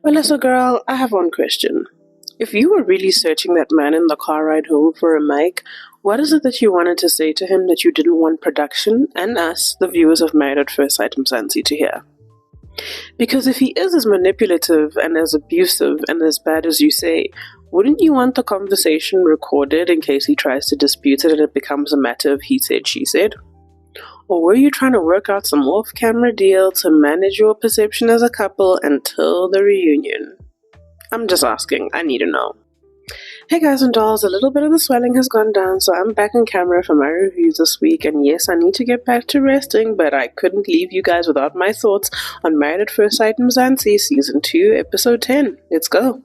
Palesa girl, I have one question. If you were really searching that man in the car ride home for a mic, what is it that you wanted to say to him that you didn't want production and us, the viewers of Married at First Sight Mzansi, to hear? Because if he is as manipulative and as abusive and as bad as you say, wouldn't you want the conversation recorded in case he tries to dispute it and it becomes a matter of he said, she said? Or were you trying to work out some off-camera deal to manage your perception as a couple until the reunion? I'm just asking. I need to know. Hey guys and dolls, a little bit of the swelling has gone down, so I'm back on camera for my reviews this week, and yes, I need to get back to resting, but I couldn't leave you guys without my thoughts on Married at First Sight Mzansi Season 2, Episode 10. Let's go!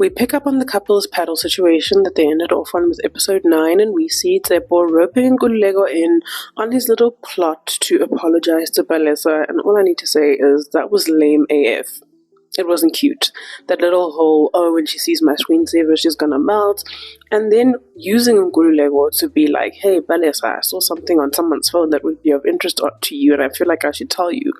We pick up on the couple's paddle situation that they ended off on with Episode 9, and we see Tshepo roping Nkululeko in on his little plot to apologize to Palesa, and all I need to say is that was lame AF. It wasn't cute. That little whole, oh, when she sees my screensaver, she's gonna melt. And then using Nkululeko to be like, hey, Palesa, I saw something on someone's phone that would be of interest to you, and I feel like I should tell you.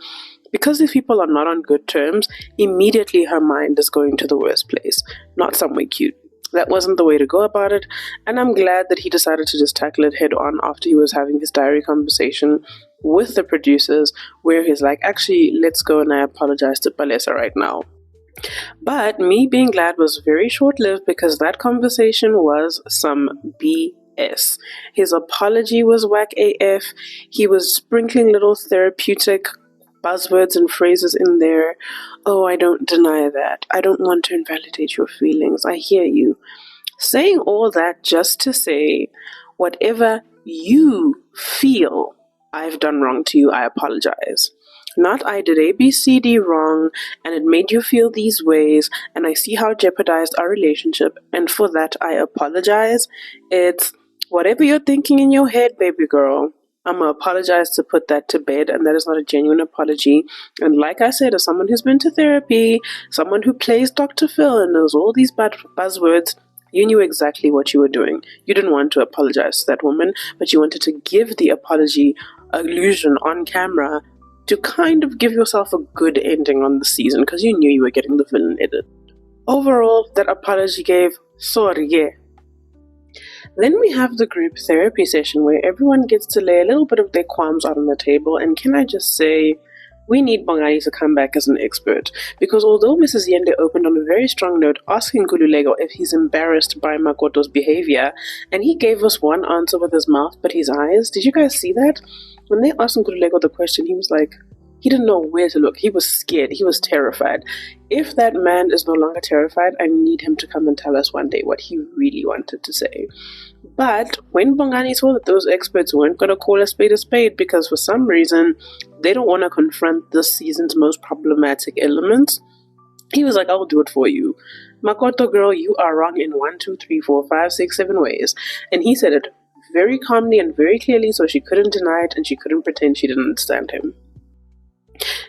Because if people are not on good terms, immediately her mind is going to the worst place, not somewhere cute. That wasn't the way to go about it, and I'm glad that he decided to just tackle it head on after he was having his diary conversation with the producers, where he's like, actually, let's go and I apologize to Palesa right now. But me being glad was very short-lived because that conversation was some BS. His apology was whack AF. He was sprinkling little therapeutic buzzwords and phrases in there. Oh, I don't deny that. I don't want to invalidate your feelings. I hear you. Saying all that just to say, whatever you feel I've done wrong to you, I apologize. Not I did ABCD wrong and it made you feel these ways and I see how it jeopardized our relationship and for that I apologize. It's whatever you're thinking in your head, baby girl. I'm going to apologize to put that to bed, and that is not a genuine apology. And like I said, as someone who's been to therapy, someone who plays Dr. Phil and knows all these buzzwords, you knew exactly what you were doing. You didn't want to apologize to that woman, but you wanted to give the apology illusion on camera to kind of give yourself a good ending on the season because you knew you were getting the villain edit. Overall, that apology gave sorry, yeah. Then we have the group therapy session where everyone gets to lay a little bit of their qualms out on the table, and can I just say, we need Bongani to come back as an expert, because although Mrs. Yende opened on a very strong note asking Nkululeko if he's embarrassed by Makoto's behavior, and he gave us one answer with his mouth but his eyes. Did you guys see that? When they asked Nkululeko the question, he was like, he didn't know where to look. He was scared. He was terrified. If that man is no longer terrified, I need him to come and tell us one day what he really wanted to say. But when Bongani saw that those experts weren't going to call a spade because for some reason they don't want to confront this season's most problematic elements, he was like, I'll do it for you. Makoto girl, you are wrong in 1, 2, 3, 4, 5, 6, 7 ways. And he said it very calmly and very clearly, so she couldn't deny it and she couldn't pretend she didn't understand him.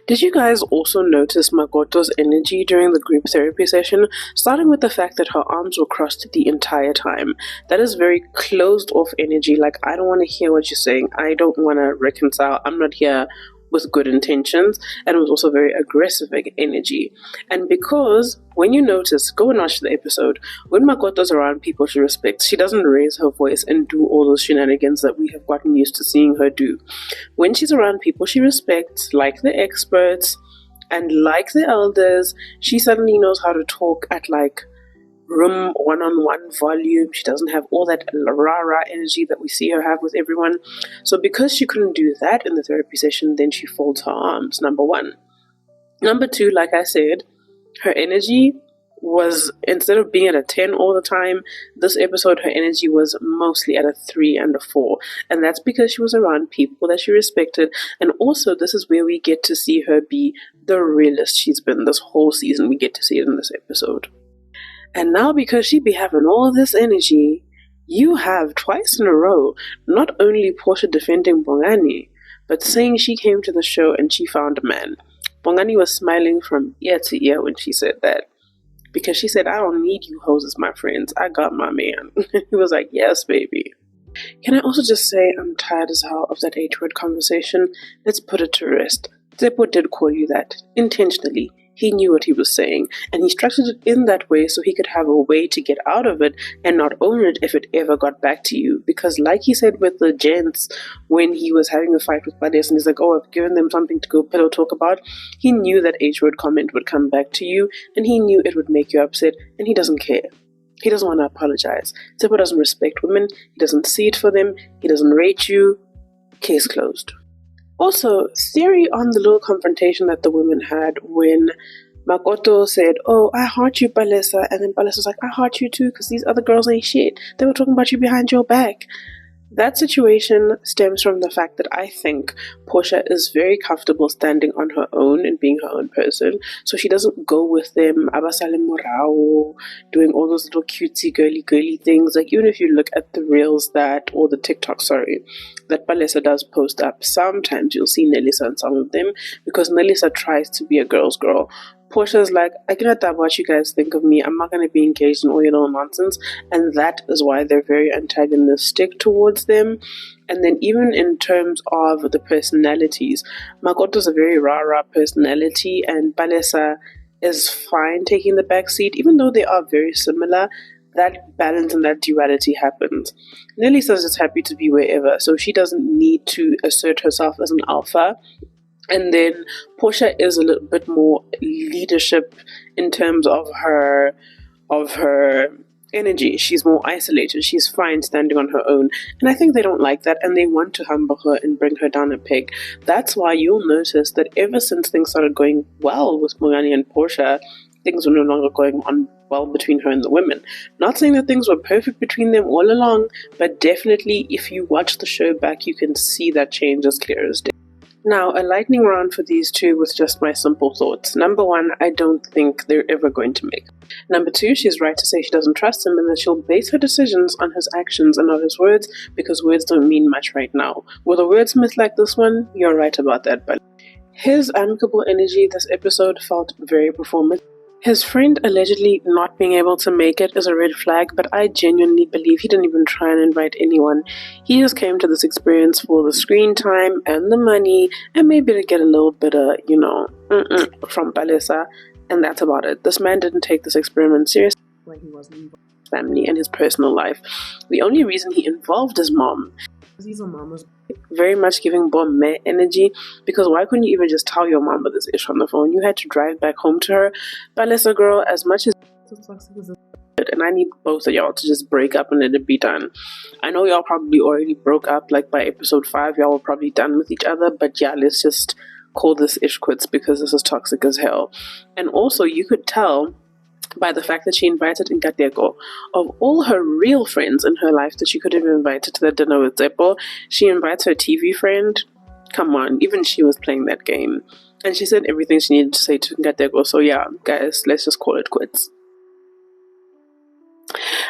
Did you guys also notice Makoto's energy during the group therapy session, starting with the fact that her arms were crossed the entire time? That is very closed off energy, like I don't want to hear what you're saying, I don't want to reconcile, I'm not here with good intentions, and it was also very aggressive energy. And because when you notice, go and watch the episode, when Makoto's around people she respects, she doesn't raise her voice and do all those shenanigans that we have gotten used to seeing her do. When she's around people she respects, like the experts and like the elders, she suddenly knows how to talk at like room one-on-one volume. She doesn't have all that rah-rah energy that we see her have with everyone. So because she couldn't do that in the therapy session, then she folds her arms, number one. Number two, like I said, her energy was, instead of being at a 10 all the time, this episode her energy was mostly at a 3 and a 4. And that's because she was around people that she respected. And also this is where we get to see her be the realist she's been this whole season. We get to see it in this episode. And now because she be having all this energy, you have twice in a row not only Portia defending Bongani, but saying she came to the show and she found a man. Bongani was smiling from ear to ear when she said that. Because she said, I don't need you hoes as my friends. I got my man. He was like, yes, baby. Can I also just say I'm tired as hell of that H-word conversation? Let's put it to rest. Tshepo did call you that. Intentionally. he knew what he was saying, and he structured it in that way so he could have a way to get out of it and not own it if it ever got back to you. Because like he said with the gents, when he was having a fight with Palesa, and he's like, oh, I've given them something to go pillow talk about, he knew that H-word comment would come back to you, and he knew it would make you upset, and he doesn't care. He doesn't want to apologize. Tshepo doesn't respect women, he doesn't see it for them, he doesn't rate you. Case closed. Also, theory on the little confrontation that the women had when Makoto said, oh, I heart you, Palesa, and then Palesa's like, I heart you too, because these other girls ain't shit. They were talking about you behind your back. That situation stems from the fact that I think Portia is very comfortable standing on her own and being her own person. So she doesn't go with them, abasale morao, doing all those little cutesy girly things. Like, even if you look at the reels that, or the TikTok, that Palesa does post up, sometimes you'll see Nelisa on some of them, because Nelisa tries to be a girl's girl. Portia's like, I cannot doubt what you guys think of me. I'm not going to be engaged in all your little nonsense. And that is why they're very antagonistic towards them. And then even in terms of the personalities, Makoto's a very rah-rah personality, and Palesa is fine taking the back seat. Even though they are very similar, that balance and that duality happens. Nelisa's just happy to be wherever, so she doesn't need to assert herself as an alpha. And then Portia is a little bit more leadership in terms of her energy. She's more isolated. She's fine standing on her own. And I think they don't like that, and they want to humble her and bring her down a peg. That's why you'll notice that ever since things started going well with Bongani and Portia, things were no longer going on well between her and the women. Not saying that things were perfect between them all along, but definitely if you watch the show back, you can see that change as clear as day. Now, a lightning round for these two with just my simple thoughts. Number one, I don't think they're ever going to make. Number two, she's right to say she doesn't trust him and that she'll base her decisions on his actions and not his words, because words don't mean much right now. With a wordsmith like this one, you're right about that, but his amicable energy this episode felt very performative. His friend allegedly not being able to make it is a red flag, but I genuinely believe he didn't even try and invite anyone. He just came to this experience for the screen time and the money, and maybe to get a little bit of, from Palesa, and that's about it. This man didn't take this experiment seriously when he wasn't involved in his family and his personal life. The only reason he involved his mom, he's a mom, was very much giving Bom energy, because why couldn't you even just tell your mom about this issue on the phone? You had to drive back home to her. Palesa girl, as much as and I need both of y'all to just break up and let it be done. I know y'all probably already broke up, like by episode 5 y'all were probably done with each other, but yeah, let's just call this ish quits, because this is toxic as hell. And also you could tell by the fact that she invited Nkateko. Of all her real friends in her life that she could have invited to the dinner with Tshepo, she invites her TV friend. Come on, even she was playing that game. And she said everything she needed to say to Nkateko. So yeah, guys, let's just call it quits.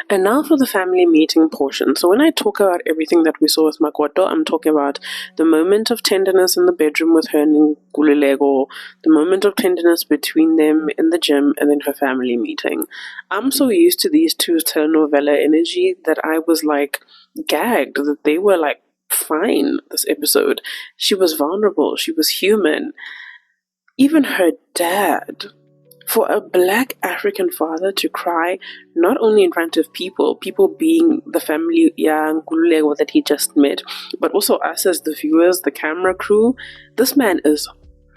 And now for the family meeting portion. So when I talk about everything that we saw with Makoto, I'm talking about the moment of tenderness in the bedroom with her and Nkululeko, the moment of tenderness between them in the gym, and then her family meeting. I'm so used to these two telenovela energy that I was like gagged that they were like fine this episode. She was vulnerable, she was human. Even her dad, for a black African father to cry, not only in front of people being the family Nkululeko that he just met, but also us as the viewers, the camera crew, this man is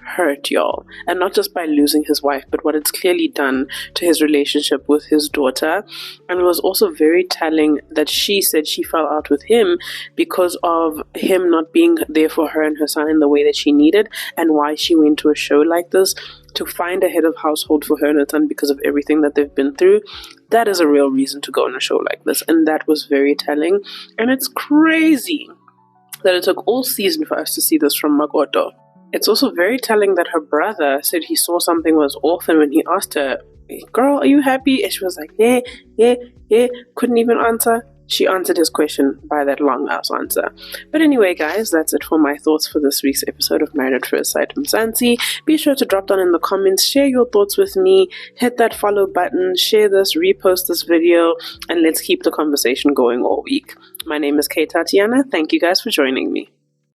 hurt, y'all. And not just by losing his wife, but what it's clearly done to his relationship with his daughter. And it was also very telling that she said she fell out with him because of him not being there for her and her son in the way that she needed, and why she went to a show like this to find a head of household for her and her son because of everything that they've been through. That is a real reason to go on a show like this, and that was very telling. And it's crazy that it took all season for us to see this from Makoto. It's also very telling that her brother said he saw something was off, and when he asked her, girl, are you happy? And she was like, yeah, couldn't even answer. She answered his question by that long ass answer. But anyway, guys, that's it for my thoughts for this week's episode of Married at First Sight Mzansi. Be sure to drop down in the comments, share your thoughts with me, hit that follow button, share this, repost this video, and let's keep the conversation going all week. My name is Tatyana. Thank you guys for joining me.